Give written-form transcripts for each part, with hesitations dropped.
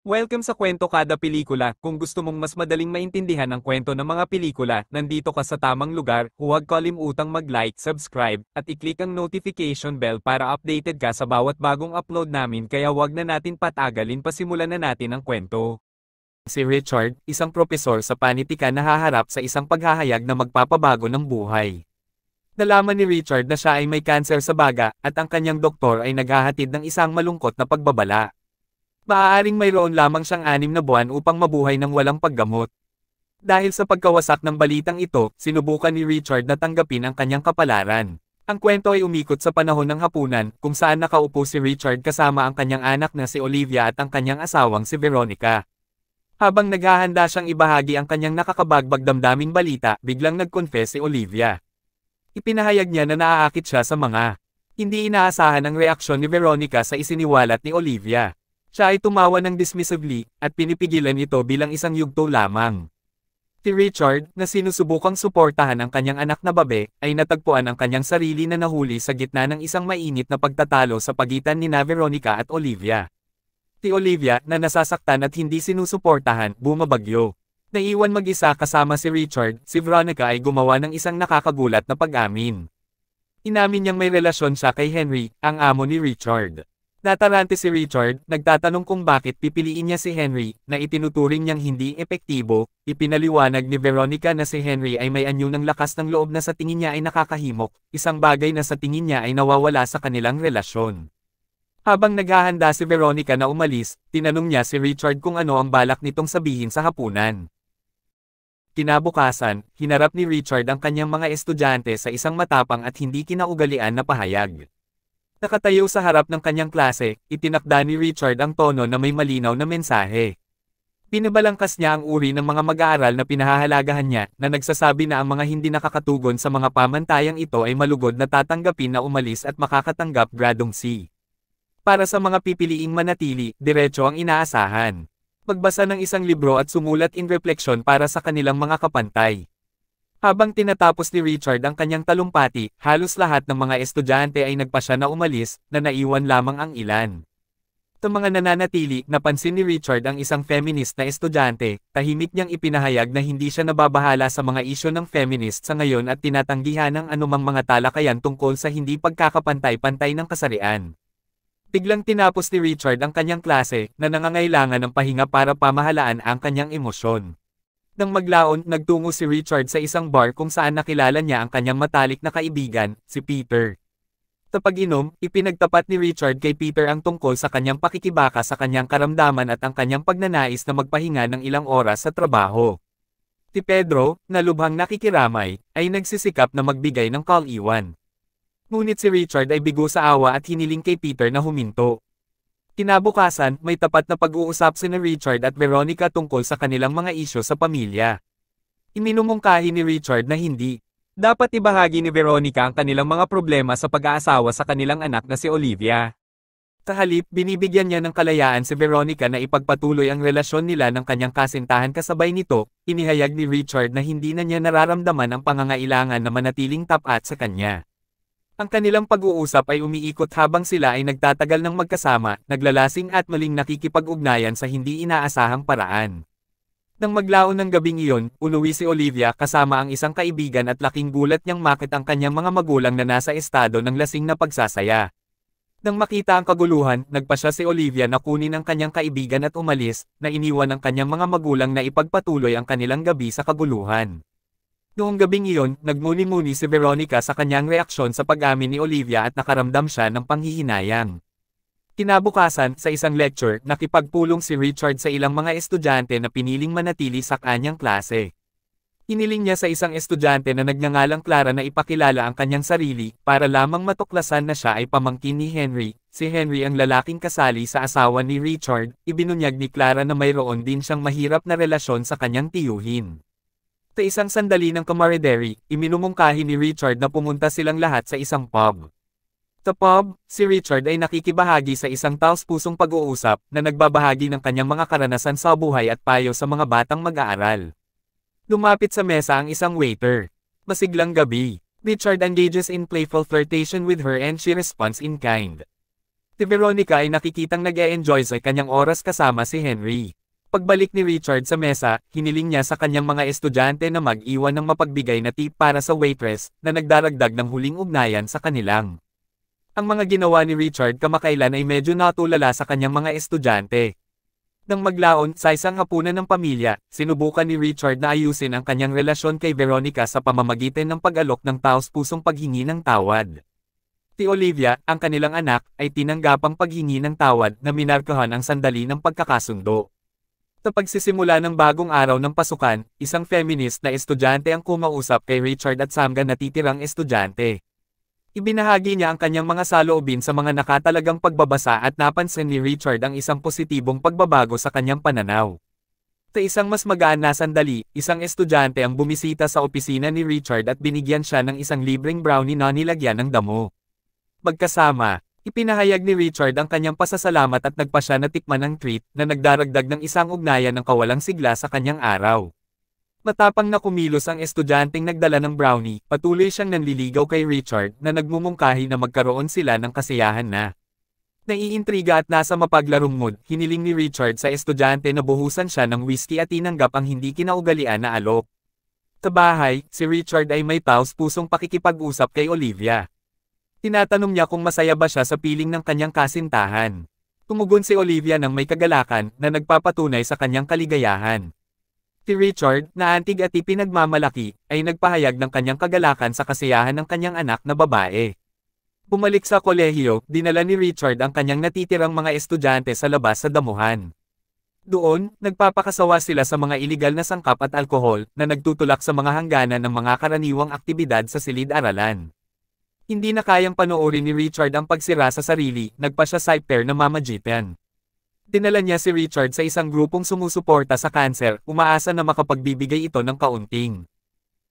Welcome sa Kwento Kada Pelikula. Kung gusto mong mas madaling maintindihan ang kwento ng mga pelikula, nandito ka sa tamang lugar. Huwag kalimutang mag-like, subscribe, at i-click ang notification bell para updated ka sa bawat bagong upload namin, kaya wag na natin patagalin, pasimulan na natin ang kwento. Si Richard, isang propesor sa panitikan na haharap sa isang paghahayag na magpapabago ng buhay. Nalaman ni Richard na siya ay may cancer sa baga, at ang kanyang doktor ay naghahatid ng isang malungkot na pagbabala. Maaaring mayroon lamang siyang 6 na buwan upang mabuhay ng walang paggamot. Dahil sa pagkawasak ng balitang ito, sinubukan ni Richard na tanggapin ang kanyang kapalaran. Ang kwento ay umikot sa panahon ng hapunan, kung saan nakaupo si Richard kasama ang kanyang anak na si Olivia at ang kanyang asawang si Veronica. Habang naghahanda siyang ibahagi ang kanyang nakakabagbag damdaming balita, biglang nag-confess si Olivia. Ipinahayag niya na naaakit siya sa mga hindi inaasahan ang reaksyon ni Veronica sa isiniwalat ni Olivia. Siya ay tumawa ng dismissively, at pinipigilan ito bilang isang yugto lamang. Si Richard, na sinusubukang suportahan ang kanyang anak na babe, ay natagpuan ang kanyang sarili na nahuli sa gitna ng isang mainit na pagtatalo sa pagitan ni Veronica at Olivia. Si Olivia, na nasasaktan at hindi sinusuportahan, bumabagyo. Naiwan mag-isa kasama si Richard, si Veronica ay gumawa ng isang nakakagulat na pag-amin. Inamin niyang may relasyon siya kay Henry, ang amo ni Richard. Natarante si Richard, nagtatanong kung bakit pipiliin niya si Henry, na itinuturing niyang hindi epektibo. Ipinaliwanag ni Veronica na si Henry ay may anyo ng lakas ng loob na sa tingin niya ay nakakahimok, isang bagay na sa tingin niya ay nawawala sa kanilang relasyon. Habang naghahanda si Veronica na umalis, tinanong niya si Richard kung ano ang balak nitong sabihin sa hapunan. Kinabukasan, hinarap ni Richard ang kanyang mga estudyante sa isang matapang at hindi kinaugalian na pahayag. Nakatayo sa harap ng kanyang klase, itinakda ni Richard ang tono na may malinaw na mensahe. Pinabalangkas niya ang uri ng mga mag-aaral na pinahahalagahan niya, na nagsasabi na ang mga hindi nakakatugon sa mga pamantayang ito ay malugod na tatanggapin na umalis at makakatanggap gradong C. Para sa mga pipiliing manatili, diretso ang inaasahan. Magbasa ng isang libro at sumulat in refleksyon para sa kanilang mga kapantay. Habang tinatapos ni Richard ang kanyang talumpati, halos lahat ng mga estudyante ay nagpasya na umalis, na naiwan lamang ang ilan. Sa mga nananatili, napansin ni Richard ang isang feminist na estudyante, tahimik niyang ipinahayag na hindi siya nababahala sa mga isyu ng feminist sa ngayon at tinatanggihan ang anumang mga talakayan tungkol sa hindi pagkakapantay-pantay ng kasarian. Biglang tinapos ni Richard ang kanyang klase, na nangangailangan ng pahinga para pamahalaan ang kanyang emosyon. Nang maglaon, nagtungo si Richard sa isang bar kung saan nakilala niya ang kanyang matalik na kaibigan, si Peter. Sa pag-inom, ipinagtapat ni Richard kay Peter ang tungkol sa kanyang pakikibaka sa kanyang karamdaman at ang kanyang pagnanais na magpahinga ng ilang oras sa trabaho. Si Pedro, na lubhang nakikiramay, ay nagsisikap na magbigay ng kal-iwan. Ngunit si Richard ay bigo sa awa at hiniling kay Peter na huminto. Kinabukasan, may tapat na pag-uusap sina Richard at Veronica tungkol sa kanilang mga isyu sa pamilya. Iminumungkahi ni Richard na hindi dapat ibahagi ni Veronica ang kanilang mga problema sa pag-aasawa sa kanilang anak na si Olivia. Sa halip, binibigyan niya ng kalayaan si Veronica na ipagpatuloy ang relasyon nila ng kanyang kasintahan. Kasabay nito, inihayag ni Richard na hindi na niya nararamdaman ang pangangailangan na manatiling tapat sa kanya. Ang kanilang pag-uusap ay umiikot habang sila ay nagtatagal ng magkasama, naglalasing at maling nakikipag-ugnayan sa hindi inaasahang paraan. Nang maglaon ng gabing iyon, umuwi si Olivia kasama ang isang kaibigan at laking gulat niyang makita ang kanyang mga magulang na nasa estado ng lasing na pagsasaya. Nang makita ang kaguluhan, nagpasya si Olivia na kunin ang kanyang kaibigan at umalis, na iniwan ang kanyang mga magulang na ipagpatuloy ang kanilang gabi sa kaguluhan. Noong gabing iyon, nagmuni-muni si Veronica sa kanyang reaksyon sa pag-amin ni Olivia at nakaramdam siya ng panghihinayang. Kinabukasan, sa isang lecture, nakipagpulong si Richard sa ilang mga estudyante na piniling manatili sa kanyang klase. Hiniling niya sa isang estudyante na nagngangalang Clara na ipakilala ang kanyang sarili, para lamang matuklasan na siya ay pamangkin ni Henry. Si Henry ang lalaking kasali sa asawa ni Richard. Ibinunyag ni Clara na mayroon din siyang mahirap na relasyon sa kanyang tiyuhin. Sa isang sandali ng camaraderie, iminumungkahi ni Richard na pumunta silang lahat sa isang pub. Sa pub, si Richard ay nakikibahagi sa isang taos-pusong pag-uusap na nagbabahagi ng kanyang mga karanasan sa buhay at payo sa mga batang mag-aaral. Lumapit sa mesa ang isang waiter. Masiglang gabi. Richard engages in playful flirtation with her and she responds in kind. Si Veronica ay nakikitang nag-e-enjoy sa kanyang oras kasama si Henry. Pagbalik ni Richard sa mesa, hiniling niya sa kanyang mga estudyante na mag-iwan ng mapagbigay na tip para sa waitress na nagdaragdag ng huling ugnayan sa kanilang. Ang mga ginawa ni Richard kamakailan ay medyo natulala sa kanyang mga estudyante. Nang maglaon sa isang hapunan ng pamilya, sinubukan ni Richard na ayusin ang kanyang relasyon kay Veronica sa pamamagitan ng pag-alok ng taos-pusong paghingi ng tawad. Si Olivia, ang kanilang anak, ay tinanggapang paghingi ng tawad na minarkahan ang sandali ng pagkakasundo. Sa pagsisimula ng bagong araw ng pasukan, isang feminist na estudyante ang kumausap kay Richard at Samga na natitirang estudyante. Ibinahagi niya ang kanyang mga saloobin sa mga nakatalagang pagbabasa at napansin ni Richard ang isang positibong pagbabago sa kanyang pananaw. Sa isang mas magaan na sandali, isang estudyante ang bumisita sa opisina ni Richard at binigyan siya ng isang libreng brownie na nilagyan ng damo. Magkasama, ipinahayag ni Richard ang kanyang pasasalamat at nagpa siya na tikman ng treat na nagdaragdag ng isang ugnayan ng kawalang sigla sa kanyang araw. Matapang na kumilos ang estudyanteng nagdala ng brownie, patuloy siyang nanliligaw kay Richard na nagmumungkahi na magkaroon sila ng kasiyahan na. Naiintriga at nasa mapaglarong mood, hiniling ni Richard sa estudyante na buhusan siya ng whiskey at tinanggap ang hindi kinaugalian na alok. Sa bahay, si Richard ay may taos-pusong pakikipag-usap kay Olivia. Tinatanong niya kung masaya ba siya sa piling ng kanyang kasintahan. Tumugon si Olivia ng may kagalakan na nagpapatunay sa kanyang kaligayahan. Si Richard, na antig at ipinagmamalaki, ay nagpahayag ng kanyang kagalakan sa kasiyahan ng kanyang anak na babae. Bumalik sa kolehiyo, dinala ni Richard ang kanyang natitirang mga estudyante sa labas sa damuhan. Doon, nagpapakasawa sila sa mga iligal na sangkap at alkohol na nagtutulak sa mga hangganan ng mga karaniwang aktibidad sa silid-aralan. Hindi na kayang panoorin ni Richard ang pagsira sa sarili, nagpa siya sa pair na mamagitan. Dinala niya si Richard sa isang grupong sumusuporta sa kanser, umaasa na makapagbibigay ito ng kaunting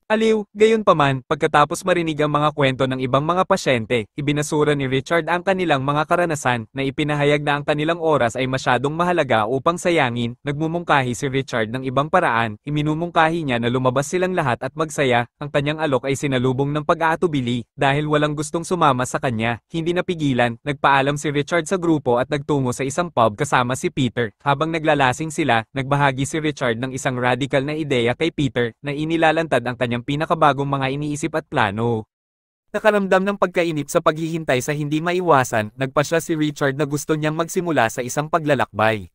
aliw. Gayunpaman, pagkatapos marinig ang mga kwento ng ibang mga pasyente, ibinasura ni Richard ang kanilang mga karanasan, na ipinahayag na ang kanilang oras ay masyadong mahalaga upang sayangin. Nagmumungkahi si Richard ng ibang paraan, iminumungkahi niya na lumabas silang lahat at magsaya. Ang kanyang alok ay sinalubong ng pag-aatubili, dahil walang gustong sumama sa kanya. Hindi napigilan, nagpaalam si Richard sa grupo at nagtungo sa isang pub kasama si Peter. Habang naglalasing sila, nagbahagi si Richard ng isang radical na ideya kay Peter, na inilalantad ang kanyang pinakabagong mga iniisip at plano. Nakaramdam ng pagkainip sa paghihintay sa hindi maiwasan, nagpa siya si Richard na gusto niyang magsimula sa isang paglalakbay.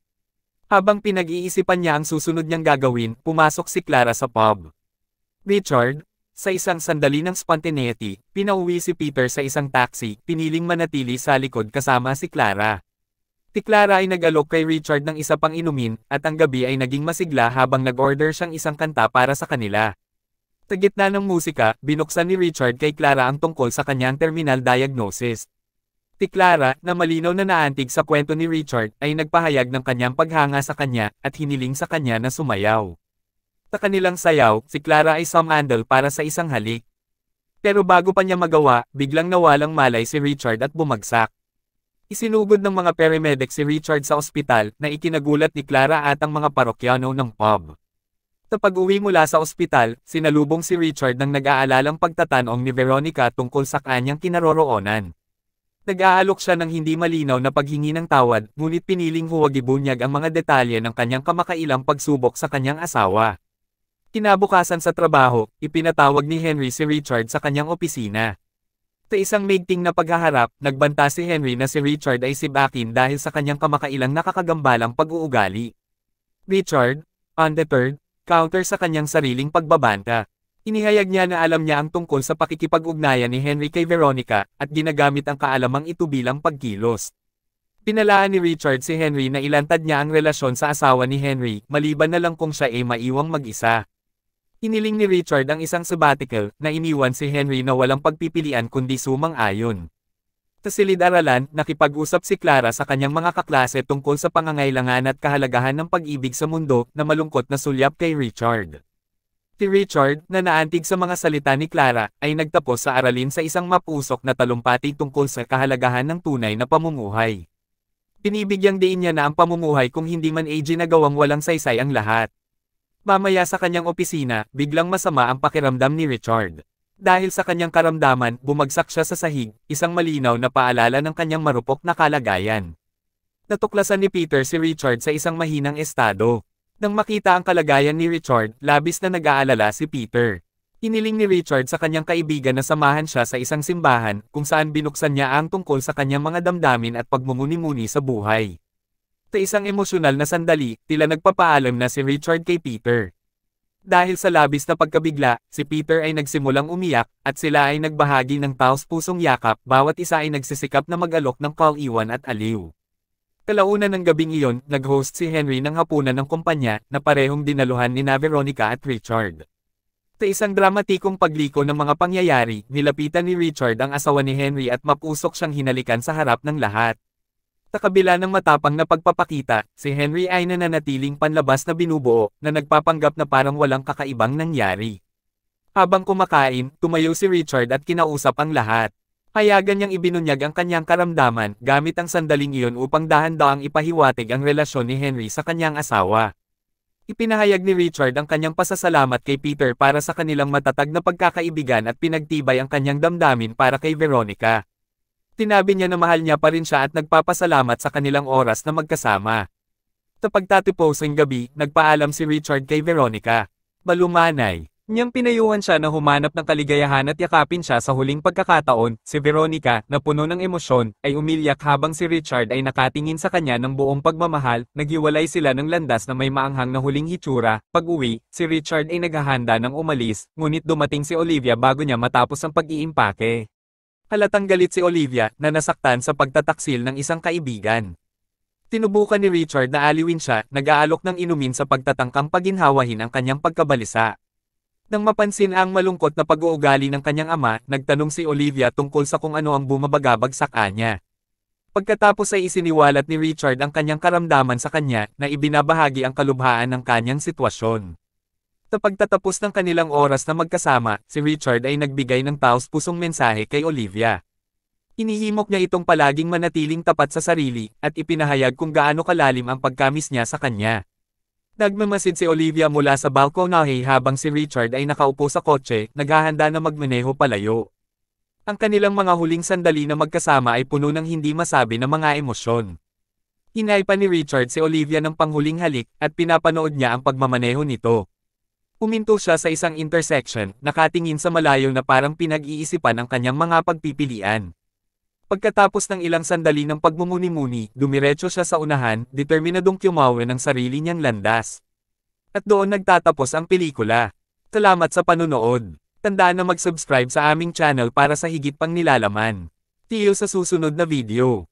Habang pinag-iisipan niya ang susunod niyang gagawin, pumasok si Clara sa pub. Richard, sa isang sandali ng spontaneity, pinauwi si Peter sa isang taxi, piniling manatili sa likod kasama si Clara. Si Clara ay nag-alok kay Richard ng isa pang inumin, at ang gabi ay naging masigla habang nag-order siyang isang kanta para sa kanila. Sa gitna ng musika, binuksan ni Richard kay Clara ang tungkol sa kanyang terminal diagnosis. Si Clara, na malinaw na naantig sa kwento ni Richard, ay nagpahayag ng kanyang paghanga sa kanya, at hiniling sa kanya na sumayaw. Sa kanilang sayaw, si Clara ay sumandal para sa isang halik. Pero bago pa niya magawa, biglang nawalang malay si Richard at bumagsak. Isinugod ng mga paramedic si Richard sa ospital, na ikinagulat ni Clara at ang mga parokyano ng pub. Sa pag-uwi mula sa ospital, sinalubong si Richard ng nag-aalalang pagtatanong ni Veronica tungkol sa kanyang kinaroroonan. Nag-aalok siya ng hindi malinaw na paghingi ng tawad, ngunit piniling huwag ibunyag ang mga detalye ng kanyang kamakailang pagsubok sa kanyang asawa. Kinabukasan sa trabaho, ipinatawag ni Henry si Richard sa kanyang opisina. Sa isang maigting na paghaharap, nagbanta si Henry na si Richard ay sibakin dahil sa kanyang kamakailang nakakagambalang pag-uugali. Richard, undeterred, counter sa kanyang sariling pagbabanta. Inihayag niya na alam niya ang tungkol sa pakikipag-ugnayan ni Henry kay Veronica, at ginagamit ang kaalamang ito bilang pagkilos. Pinalaan ni Richard si Henry na ilantad niya ang relasyon sa asawa ni Henry, maliban na lang kung siya ay maiwang mag-isa. Hiniling ni Richard ang isang sabbatical, na iniwan si Henry na walang pagpipilian kundi sumang-ayon. Sa silid-aralan, nakipag-usap si Clara sa kanyang mga kaklase tungkol sa pangangailangan at kahalagahan ng pag-ibig sa mundo, na malungkot na sulyap kay Richard. Si Richard, na naantig sa mga salita ni Clara, ay nagtapos sa aralin sa isang mapusok na talumpati tungkol sa kahalagahan ng tunay na pamumuhay. Pinibigyang diin niya na ang pamumuhay kung hindi man ay ginagawang walang saysay ang lahat. Mamaya sa kanyang opisina, biglang masama ang pakiramdam ni Richard. Dahil sa kanyang karamdaman, bumagsak siya sa sahig, isang malinaw na paalala ng kanyang marupok na kalagayan. Natuklasan ni Peter si Richard sa isang mahinang estado. Nang makita ang kalagayan ni Richard, labis na nag-aalala si Peter. Iniling ni Richard sa kanyang kaibigan na samahan siya sa isang simbahan, kung saan binuksan niya ang tungkol sa kanyang mga damdamin at pagmumuni-muni sa buhay. Sa isang emosyonal na sandali, tila nagpapaalam na si Richard kay Peter. Dahil sa labis na pagkabigla, si Peter ay nagsimulang umiyak, at sila ay nagbahagi ng taos-pusong yakap, bawat isa ay nagsisikap na mag-alok ng kaw-iwan at aliw. Kalaunan ng gabing iyon, nag-host si Henry ng hapunan ng kumpanya, na parehong dinaluhan ni Veronica at Richard. Sa isang dramatikong pagliko ng mga pangyayari, nilapitan ni Richard ang asawa ni Henry at mapusok siyang hinalikan sa harap ng lahat. Sa kabila ng matapang na pagpapakita, si Henry ay nananatiling panlabas na binubuo, na nagpapanggap na parang walang kakaibang nangyari. Habang kumakain, tumayo si Richard at kinausap ang lahat. Payagan niyang ibinunyag ang kanyang karamdaman, gamit ang sandaling iyon upang dahan-daang ipahiwatig ang relasyon ni Henry sa kanyang asawa. Ipinahayag ni Richard ang kanyang pasasalamat kay Peter para sa kanilang matatag na pagkakaibigan at pinagtibay ang kanyang damdamin para kay Veronica. Sinabi niya na mahal niya pa rin siya at nagpapasalamat sa kanilang oras na magkasama. Sa pagtatapos ng gabi, nagpaalam si Richard kay Veronica. Malumanay niyang pinayuhan siya na humanap ng kaligayahan at yakapin siya sa huling pagkakataon. Si Veronica, na puno ng emosyon, ay umiyak habang si Richard ay nakatingin sa kanya ng buong pagmamahal. Naghiwalay sila ng landas na may maanghang na huling hitsura. Pag-uwi, si Richard ay naghahanda ng umalis, ngunit dumating si Olivia bago niya matapos ang pag-iimpake. Halatang galit si Olivia, na nasaktan sa pagtataksil ng isang kaibigan. Tinubukan ni Richard na aliwin siya, nag-aalok ng inumin sa pagtatangkang paginhawahin ang kanyang pagkabalisa. Nang mapansin ang malungkot na pag-uugali ng kanyang ama, nagtanong si Olivia tungkol sa kung ano ang bumabagabag sa kanya. Pagkatapos ay isiniwalat ni Richard ang kanyang karamdaman sa kanya, na ibinabahagi ang kalubhaan ng kanyang sitwasyon. Sa pagtatapos ng kanilang oras na magkasama, si Richard ay nagbigay ng taos-pusong mensahe kay Olivia. Inihimok niya itong palaging manatiling tapat sa sarili, at ipinahayag kung gaano kalalim ang pagkamis niya sa kanya. Nagmamasid si Olivia mula sa balkonahe habang si Richard ay nakaupo sa kotse, naghahanda na magmaneho palayo. Ang kanilang mga huling sandali na magkasama ay puno ng hindi masabi na mga emosyon. Hinay pa ni Richard si Olivia ng panghuling halik, at pinapanood niya ang pagmamaneho nito. Huminto siya sa isang intersection, nakatingin sa malayo na parang pinag-iisipan ang kanyang mga pagpipilian. Pagkatapos ng ilang sandali ng pagmumuni-muni, dumiretso siya sa unahan, determinadong kumawi ng sarili niyang landas. At doon nagtatapos ang pelikula. Salamat sa panunood. Tandaan na mag-subscribe sa aming channel para sa higit pang nilalaman. See you sa susunod na video.